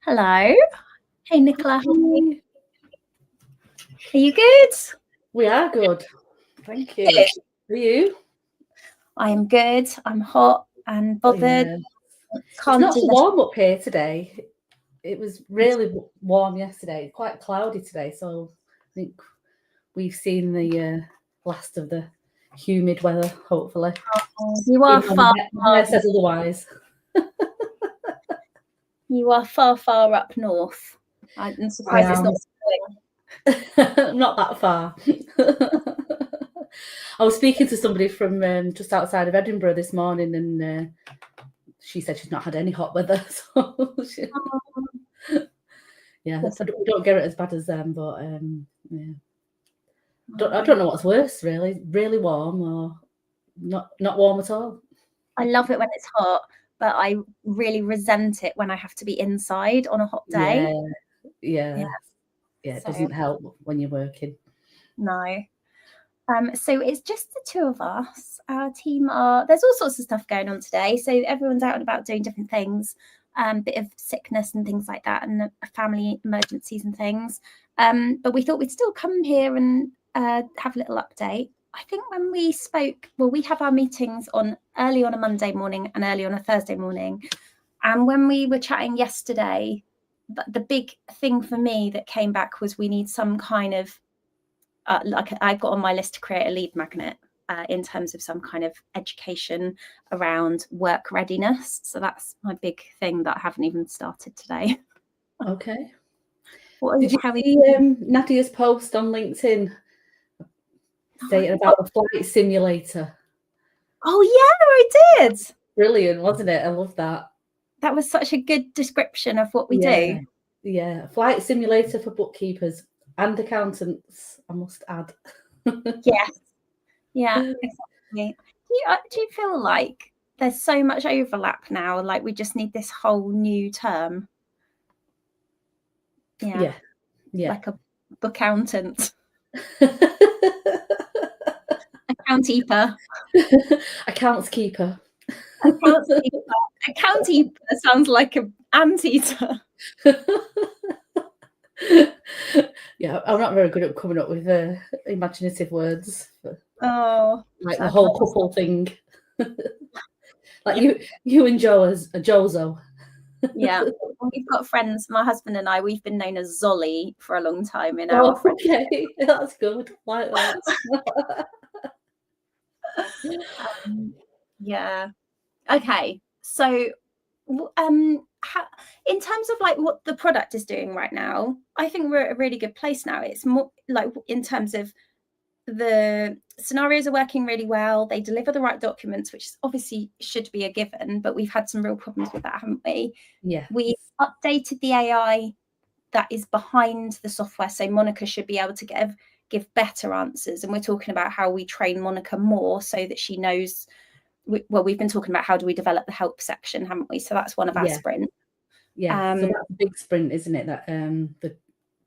Hello. Hey, Nicola. How are you? Hi. Are you good? We are good. Thank you. Are you? I am good. I'm hot and bothered. Yeah. It's Can't not do so this. warm up here today. It was really warm yesterday. Quite cloudy today, so I think we've seen the last of the humid weather. Hopefully, You are even far, Claire says otherwise. far up north. I'm I surprised it's am not snowing. not that far. I was speaking to somebody from just outside of Edinburgh this morning, and she said she's not had any hot weather. So yeah, we don't get it as bad as them, but yeah. I don't know what's worse, really warm or not warm at all. I love it when it's hot, but I really resent it when I have to be inside on a hot day. Yeah. It So, doesn't help when you're working. no. So it's just the two of us. Our team there's all sorts of stuff going on today. So everyone's out and about doing different things, bit of sickness and things like that, and family emergencies and things. But we thought we'd still come here and have a little update. I think when we spoke, we have our meetings early on a Monday morning and early on a Thursday morning. And when we were chatting yesterday, the big thing for me that came back was we need some kind of like I've got on my list to create a lead magnet in terms of some kind of education around work readiness. So that's my big thing that I haven't even started today. Okay. Did you see Nadia's post on LinkedIn stating about the flight simulator? Oh yeah, I did. Brilliant, wasn't it? I love that. That was such a good description of what we do. Yeah, flight simulator for bookkeepers and accountants, I must add. Yes. Yeah, exactly. Do you feel like there's so much overlap now? Like we just need this whole new term. Yeah. Like a bookaccountant. Accountkeeper. Accountskeeper. Accountkeeper sounds like an anteater. Yeah, I'm not very good at coming up with imaginative words. Oh, like the whole couple thing. Like you and Joe as a Jozo. Yeah, we've got friends. My husband and I, we've been known as Zolly for a long time in our friendship. Okay, that's good. Like that. Yeah. Okay. So, in terms of like what the product is doing right now, I think we're at a really good place now. It's more like in terms of the scenarios are working really well. They deliver the right documents, which obviously should be a given, but we've had some real problems with that, haven't we? Yeah. We updated the AI that is behind the software, so Monica should be able to give better answers. And we're talking about how we train Monica more so that she knows. We've been talking about how do we develop the help section, haven't we? So that's one of our sprints. Yeah, so that's a big sprint, isn't it, that the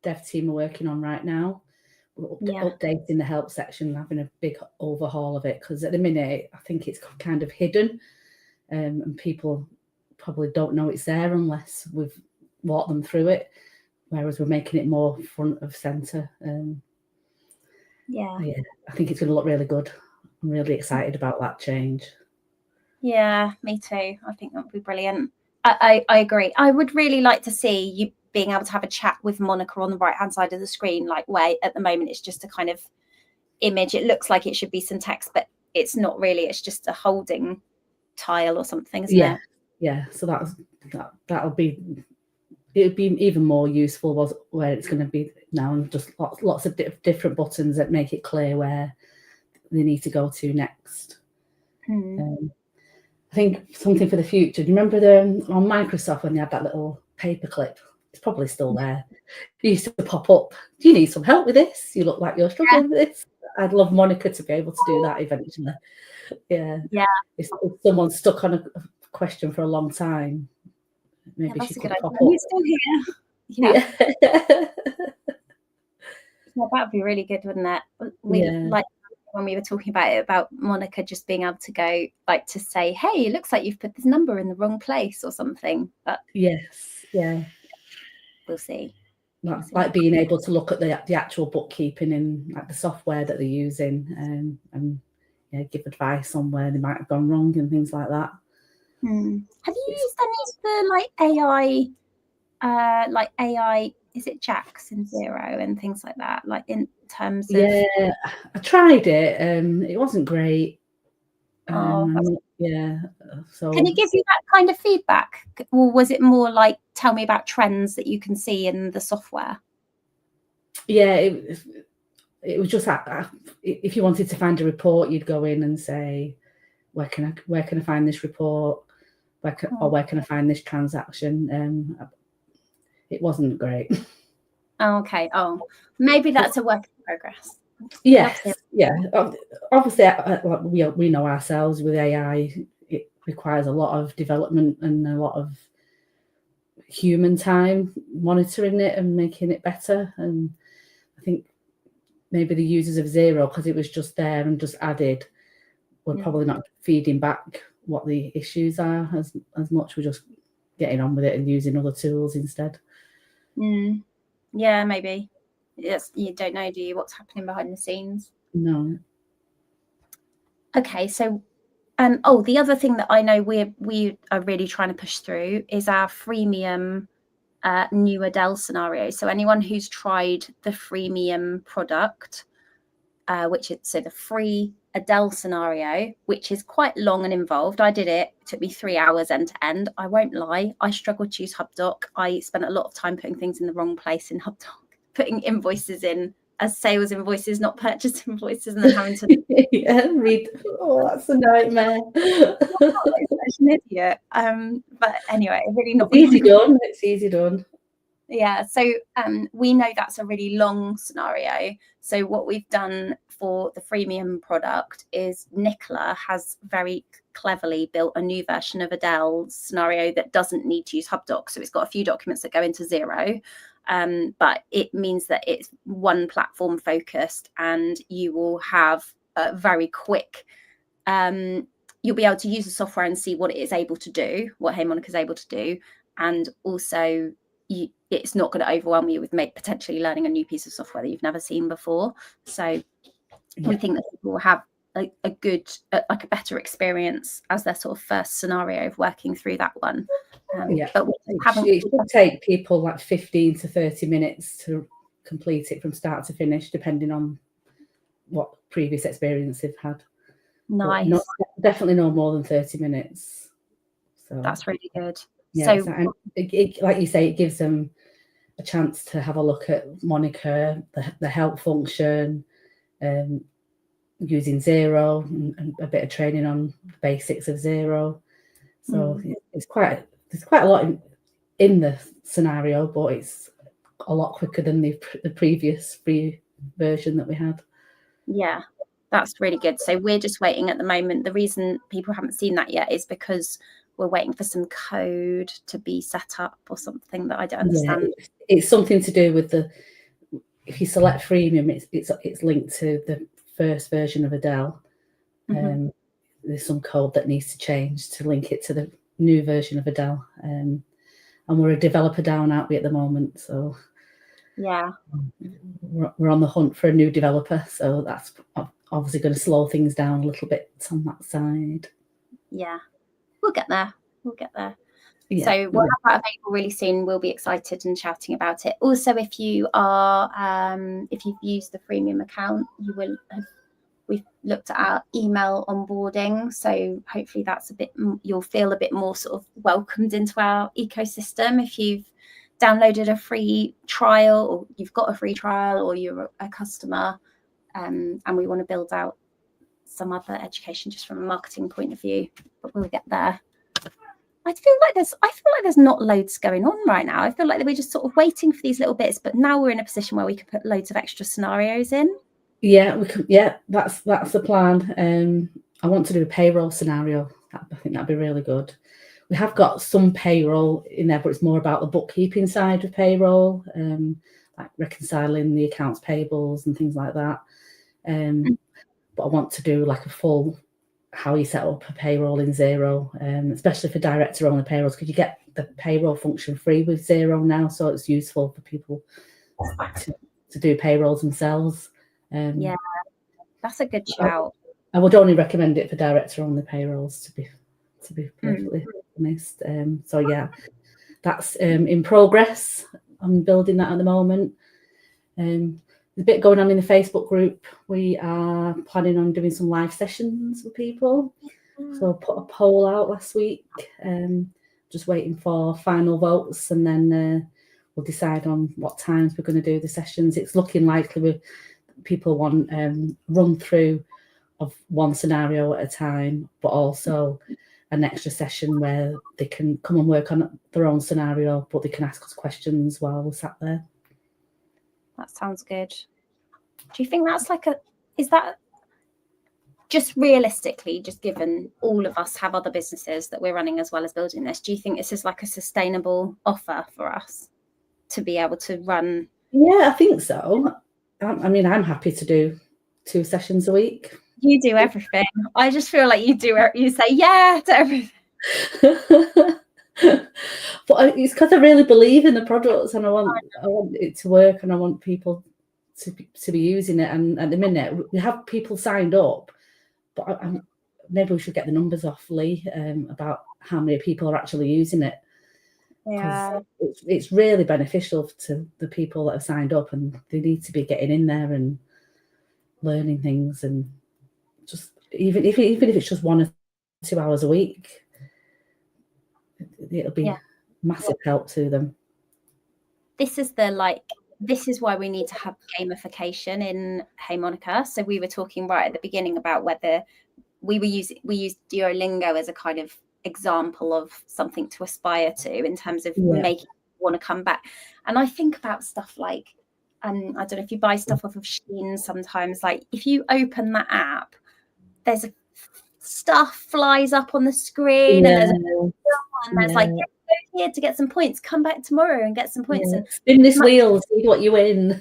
dev team are working on right now. Updating the help section, having a big overhaul of it, because at the minute I think it's kind of hidden, and people probably don't know it's there unless we've walked them through it, whereas we're making it more front of centre. I think it's going to look really good. I'm really excited about that change. Yeah, me too. I think that would be brilliant. I agree. I would really like to see you being able to have a chat with Monica on the right hand side of the screen, like where at the moment it's just a kind of image. It looks like it should be some text, but it's not really. It's just a holding tile or something, isn't it? Yeah. So that'll be, it would be even more useful where it's going to be now, and just lots of different buttons that make it clear where they need to go to next. I think something for the future. Do you remember on Microsoft when they had that little paperclip? It's probably still there. It used to pop up. Do you need some help with this? You look like you're struggling with this. I'd love Monica to be able to do that eventually. Yeah. If someone's stuck on a question for a long time, maybe she could pop up. You're still here. Yeah. Yeah, that'd be really good, wouldn't it? Like when we were talking about Monica just being able to go, like, to say, hey, it looks like you've put this number in the wrong place or something. But yes, yeah. we'll see. Like being able to look at the actual bookkeeping in like the software that they're using, and give advice on where they might have gone wrong and things like that. Have you used any of the like AI? Is it Jax and Zero and things like that? Like in terms of I tried it. It wasn't great. So can it give you that kind of feedback, or was it more like tell me about trends that you can see in the software? Yeah, it was just that if you wanted to find a report, you'd go in and say, where can I find this report? Where can I find this transaction? It wasn't great. Okay. Oh, maybe that's a work in progress. Yes. Yeah. Obviously, we know ourselves with AI, it requires a lot of development and a lot of human time monitoring it and making it better. And I think maybe the users of Zero, because it was just there and just added, we're probably not feeding back what the issues are as much. We're just getting on with it and using other tools instead. Yeah, maybe. Yes, you don't know, do you, what's happening behind the scenes? No. Okay, so the other thing that I know we are really trying to push through is our freemium new Adele scenario. So anyone who's tried the freemium product, the free Adele scenario, which is quite long and involved. I did it. It took me 3 hours end to end. I won't lie. I struggled to use HubDoc. I spent a lot of time putting things in the wrong place in HubDoc, putting invoices in as sales invoices, not purchase invoices, and then having to read. Oh, that's a nightmare. I'm such an idiot. But anyway, really not. It's easy done. Yeah, so we know that's a really long scenario. So what we've done for the freemium product is Nicola has very cleverly built a new version of Adele's scenario that doesn't need to use HubDoc. So it's got a few documents that go into Zero, but it means that it's one platform focused, and you will have a very quick you'll be able to use the software and see what it is able to do, what Haymonica is able to do, and also it's not going to overwhelm you with potentially learning a new piece of software that you've never seen before. So we think that people will have a good, a better experience as their sort of first scenario of working through that one. But it should take people like 15 to 30 minutes to complete it from start to finish, depending on what previous experience they've had. Nice. Definitely no more than 30 minutes. So that's really good. Yeah, so like you say, it gives them a chance to have a look at Monica, the help function, using Zero, and a bit of training on the basics of Zero. So there's quite a lot in the scenario, but it's a lot quicker than the previous free version that we had. Yeah, that's really good. So we're just waiting at the moment. The reason people haven't seen that yet is because we're waiting for some code to be set up or something that I don't understand. Yeah, it's something to do with if you select freemium, it's linked to the first version of Adele. There's some code that needs to change to link it to the new version of Adele. And we're a developer down, aren't we, at the moment? So yeah, we're on the hunt for a new developer. So that's obviously going to slow things down a little bit on that side. Yeah, we'll get there. Yeah. So we'll have that available really soon. We'll be excited and shouting about it. Also, if you've used the freemium account, we've looked at our email onboarding. So hopefully you'll feel a bit more sort of welcomed into our ecosystem if you've downloaded a free trial, or you've got a free trial, or you're a customer, and we want to build out some other education just from a marketing point of view, but we'll get there. I feel like there's not loads going on right now. I feel like we're just sort of waiting for these little bits, but now we're in a position where we can put loads of extra scenarios in. Yeah, we can. Yeah, that's the plan. I want to do a payroll scenario. I think that'd be really good. We have got some payroll in there, but it's more about the bookkeeping side of payroll, like reconciling the accounts payables and things like that. But I want to do like a full how you set up a payroll in Xero, especially for director-only payrolls, because you get the payroll function free with Xero now, so it's useful for people to do payrolls themselves. Yeah, that's a good shout. I would only recommend it for director-only payrolls, to be perfectly honest. So yeah, that's in progress. I'm building that at the moment. There's a bit going on in the Facebook group. We are planning on doing some live sessions with people. So I put a poll out last week. Just waiting for final votes, and then we'll decide on what times we're going to do the sessions. It's looking likely people want run through of one scenario at a time, but also an extra session where they can come and work on their own scenario, but they can ask us questions while we're sat there. That sounds good. Do you think that's is that just realistically, just given all of us have other businesses that we're running as well as building this, do you think this is like a sustainable offer for us to be able to run? Yeah, I think so. I mean, I'm happy to do 2 sessions a week. You do everything. I just feel like you say yeah to everything. But it's because I really believe in the products, and I want it to work, and I want people to be using it. And at the minute, we have people signed up, but maybe we should get the numbers off Lee about how many people are actually using it. Yeah, it's really beneficial to the people that have signed up, and they need to be getting in there and learning things, and just even if it's just 1 or 2 hours a week, it'll be massive help to them. This is why we need to have gamification in Hey Monica. So we were talking right at the beginning about whether we used Duolingo as a kind of example of something to aspire to in terms of making you want to come back. And I think about stuff like, I don't know if you buy stuff off of Shein sometimes, like if you open that app, there's stuff flies up on the screen and there's like, go here to get some points, come back tomorrow and get some points. And spin this wheel, see what you win.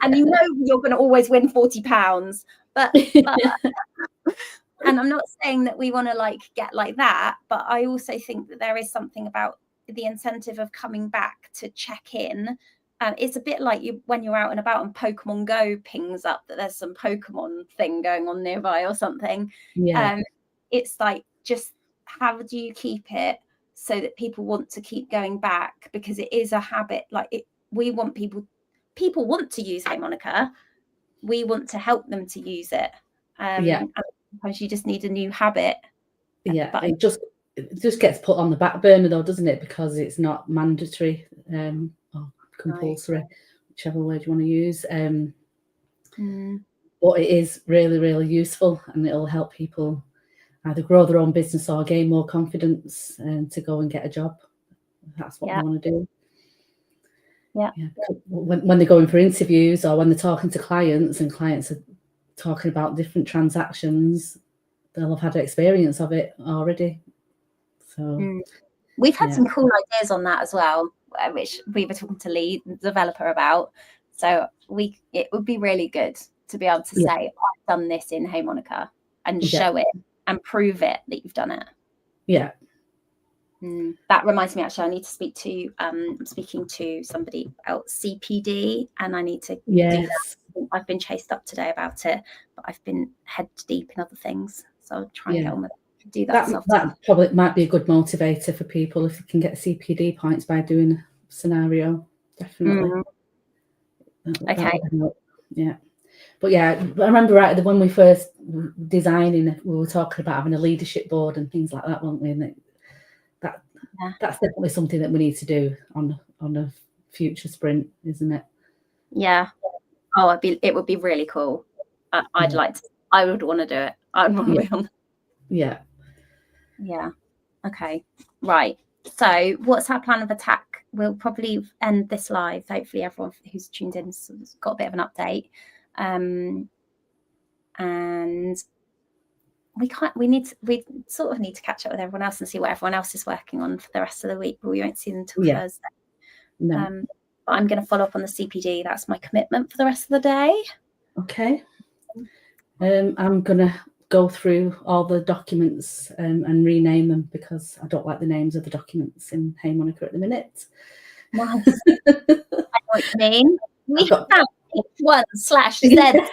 And you know you're going to always win £40. But and I'm not saying that we want to get like that, but I also think that there is something about the incentive of coming back to check in. It's a bit like when you're out and about and Pokemon Go pings up that there's some Pokemon thing going on nearby or something. It's like, just how do you keep it so that people want to keep going back, because it is a habit. We want people want to use Hey Monica. We want to help them to use it. And sometimes you just need a new habit. But it just gets put on the back burner though, doesn't it? Because it's not mandatory or compulsory, whichever word you want to use. But it is really, really useful, and it'll help people either grow their own business or gain more confidence to go and get a job. That's what they want to do. When they're going for interviews, or when they're talking to clients and clients are talking about different transactions, they'll have had experience of it already. So we've had some cool ideas on that as well, which we were talking to Lee, the developer, about. So it would be really good to be able to say, I've done this in Hey Monica, and show it and prove it that you've done it. That reminds me, actually, I need to speak to I'm speaking to somebody else, CPD, and I need to do that. I've been chased up today about it, but I've been head deep in other things, so I'll try and get on with it. Do that. That probably might be a good motivator for people if you can get CPD points by doing a scenario. Definitely. Okay. But I remember when we first designing, we were talking about having a leadership board and things like that, weren't we? And that's definitely something that we need to do on a future sprint, isn't it? Yeah. Oh, it would be really cool. I would want to do it. I would want to be on. Yeah. Okay. Right. So what's our plan of attack? We'll probably end this live. Hopefully everyone who's tuned in has got a bit of an update. And we sort of need to catch up with everyone else and see what everyone else is working on for the rest of the week, but we won't see them until Thursday. No. But I'm going to follow up on the CPD. That's my commitment for the rest of the day. Okay. I'm going to go through all the documents and rename them, because I don't like the names of the documents in Hey Monica at the minute. Nice. I know what you mean. We found H1/Z.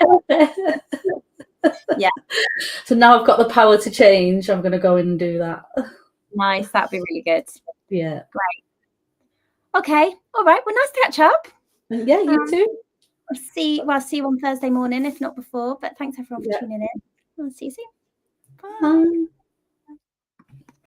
Yeah. So now I've got the power to change. I'm going to go in and do that. Nice. That'd be really good. Yeah. Great. Okay. All right. Well, nice to catch up. And yeah, you too. I'll see you on Thursday morning, if not before. But thanks everyone for tuning in. I'll see you soon. Bye.